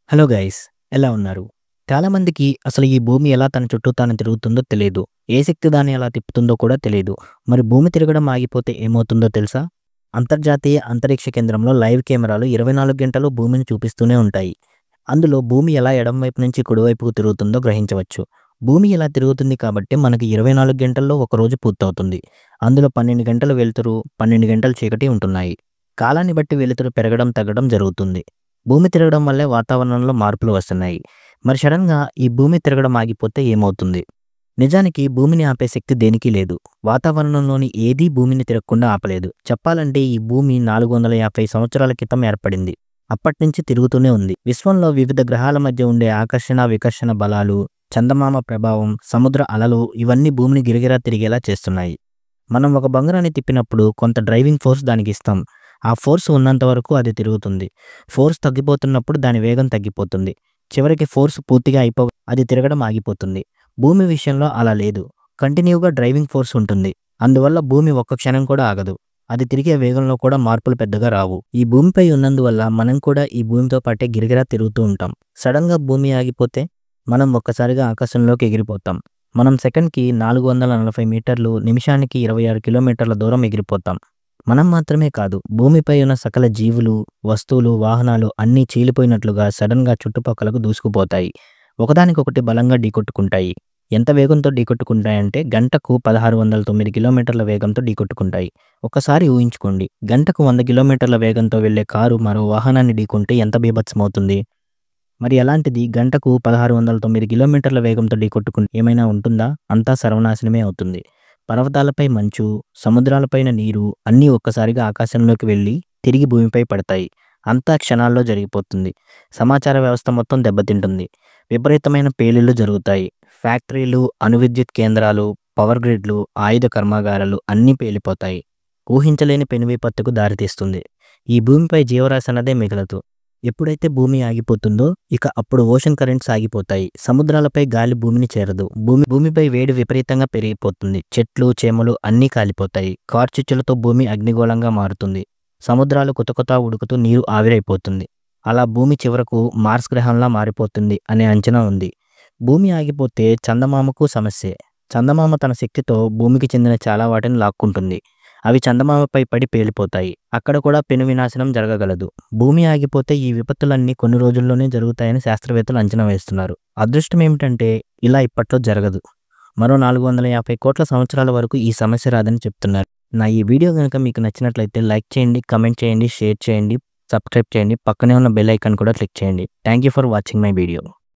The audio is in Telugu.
హలో గైస్, ఎలా ఉన్నారు? చాలామందికి అసలు ఈ భూమి ఎలా తన చుట్టూ తాను తిరుగుతుందో తెలియదు. ఏ శక్తి దాన్ని ఎలా తిప్పుతుందో కూడా తెలియదు. మరి భూమి తిరగడం ఆగిపోతే ఏమవుతుందో తెలుసా? అంతర్జాతీయ అంతరిక్ష కేంద్రంలో లైవ్ కెమెరాలు 24 గంటలు భూమిని చూపిస్తూనే ఉంటాయి. అందులో భూమి ఎలా ఎడమ వైపు నుంచి కుడివైపుకు తిరుగుతుందో గ్రహించవచ్చు. భూమి ఇలా తిరుగుతుంది కాబట్టి మనకి 24 గంటల్లో ఒక రోజు పూర్తవుతుంది. అందులో 12 గంటలు వెలుతురు, 12 గంటలు చీకటి ఉంటున్నాయి. కాలాన్ని బట్టి వెలుతురు పెరగడం, తగ్గడం జరుగుతుంది. భూమి తిరగడం వల్లే వాతావరణంలో మార్పులు వస్తున్నాయి. మరి సడన్‌గా ఈ భూమి తిరగడం ఆగిపోతే ఏమవుతుంది? నిజానికి భూమిని ఆపే శక్తి దేనికి లేదు. వాతావరణంలోని ఏదీ భూమిని తిరగకుండా ఆపలేదు. చెప్పాలంటే ఈ భూమి 450 సంవత్సరాల క్రితం ఏర్పడింది. అప్పట్నుంచి తిరుగుతూనే ఉంది. విశ్వంలో వివిధ గ్రహాల మధ్య ఉండే ఆకర్షణ, వికర్షణ బలాలు, చందమామ ప్రభావం, సముద్ర అలలు ఇవన్నీ భూమిని గిరగిరా తిరిగేలా చేస్తున్నాయి. మనం ఒక బొంగరాన్ని తిప్పినప్పుడు కొంత డ్రైవింగ్ ఫోర్స్ దానికిస్తాం. ఆ ఫోర్స్ ఉన్నంత వరకు అది తిరుగుతుంది. ఫోర్స్ తగ్గిపోతున్నప్పుడు దాని వేగం తగ్గిపోతుంది. చివరికి ఫోర్స్ పూర్తిగా అది తిరగడం ఆగిపోతుంది. భూమి విషయంలో అలా లేదు. కంటిన్యూగా డ్రైవింగ్ ఫోర్స్ ఉంటుంది. అందువల్ల భూమి ఒక్క క్షణం కూడా ఆగదు. అది తిరిగే వేగంలో కూడా మార్పులు పెద్దగా రావు. ఈ భూమిపై ఉన్నందువల్ల మనం కూడా ఈ భూమితో పాటే గిరగిరా తిరుగుతూ ఉంటాం. సడన్‌గా భూమి ఆగిపోతే మనం ఒక్కసారిగా ఆకాశంలోకి ఎగిరిపోతాం. మనం సెకన్‌కి 440 మీటర్లు, నిమిషానికి 26 కిలోమీటర్ల దూరం ఎగిరిపోతాం. మనం మాత్రమే కాదు, భూమిపై ఉన్న సకల జీవులు, వస్తువులు, వాహనాలు అన్నీ చీలిపోయినట్లుగా సడన్‌గా చుట్టుపక్కలకు దూసుకుపోతాయి. ఒకదానికొకటి బలంగా ఢీకొట్టుకుంటాయి. ఎంత వేగంతో ఢీకొట్టుకుంటాయంటే గంటకు 1609 కిలోమీటర్ల వేగంతో ఢీకొట్టుకుంటాయి. ఒక్కసారి ఊహించుకోండి. గంటకు 100 కిలోమీటర్ల వేగంతో వెళ్లే కారు మరో వాహనాన్ని ఢీకొంటే ఎంత బీభత్సమవుతుంది? మరి అలాంటిది గంటకు 1609 కిలోమీటర్ల వేగంతో ఢీకొట్టుకుంటే ఏమైనా ఉంటుందా? అంతా సర్వనాశనమే అవుతుంది. పర్వతాలపై మంచు, సముద్రాలపైన నీరు అన్నీ ఒక్కసారిగా ఆకాశంలోకి వెళ్ళి తిరిగి భూమిపై పడతాయి. అంతా క్షణాల్లో జరిగిపోతుంది. సమాచార వ్యవస్థ మొత్తం దెబ్బతింటుంది. విపరీతమైన పేలుళ్లు జరుగుతాయి. ఫ్యాక్టరీలు, అణువిద్యుత్ కేంద్రాలు, పవర్ గ్రిడ్లు, ఆయుధ కర్మాగారాలు అన్నీ పేలిపోతాయి. ఊహించలేని పెను విపత్తుకు దారితీస్తుంది. ఈ భూమిపై జీవరాశి అన్నదే మిగలదు. ఎప్పుడైతే భూమి ఆగిపోతుందో ఇక అప్పుడు ఓషన్ కరెంట్స్ ఆగిపోతాయి. సముద్రాలపై గాలి భూమిని చేరదు. భూమిపై వేడి విపరీతంగా పెరిగిపోతుంది. చెట్లు, చేమలు అన్నీ కాలిపోతాయి. కార్చిచ్చులతో భూమి అగ్నిగోళంగా మారుతుంది. సముద్రాలు కుతకుతా ఉడుకుతూ నీరు ఆవిరైపోతుంది. అలా భూమి చివరకు మార్స్ గ్రహంలా మారిపోతుంది అనే అంచనా ఉంది. భూమి ఆగిపోతే చందమామకు సమస్యే. చందమామ తన శక్తితో భూమికి చెందిన చాలా వాటిని లాక్కుంటుంది. అవి చందమామపై పడి పేలిపోతాయి. అక్కడ కూడా పెను వినాశనం జరగగలదు. భూమి ఆగిపోతే ఈ విపత్తులన్నీ కొన్ని రోజుల్లోనే జరుగుతాయని శాస్త్రవేత్తలు అంచనా వేస్తున్నారు. అదృష్టం ఏమిటంటే ఇలా ఇప్పట్లో జరగదు. మరో 450 కోట్ల సంవత్సరాల వరకు ఈ సమస్య రాదని చెప్తున్నారు. నా ఈ వీడియో కనుక మీకు నచ్చినట్లయితే లైక్ చేయండి, కమెంట్ చేయండి, షేర్ చేయండి, సబ్స్క్రైబ్ చేయండి. పక్కనే ఉన్న బెల్ ఐకాన్ కూడా క్లిక్ చేయండి. Thank you for watching my video.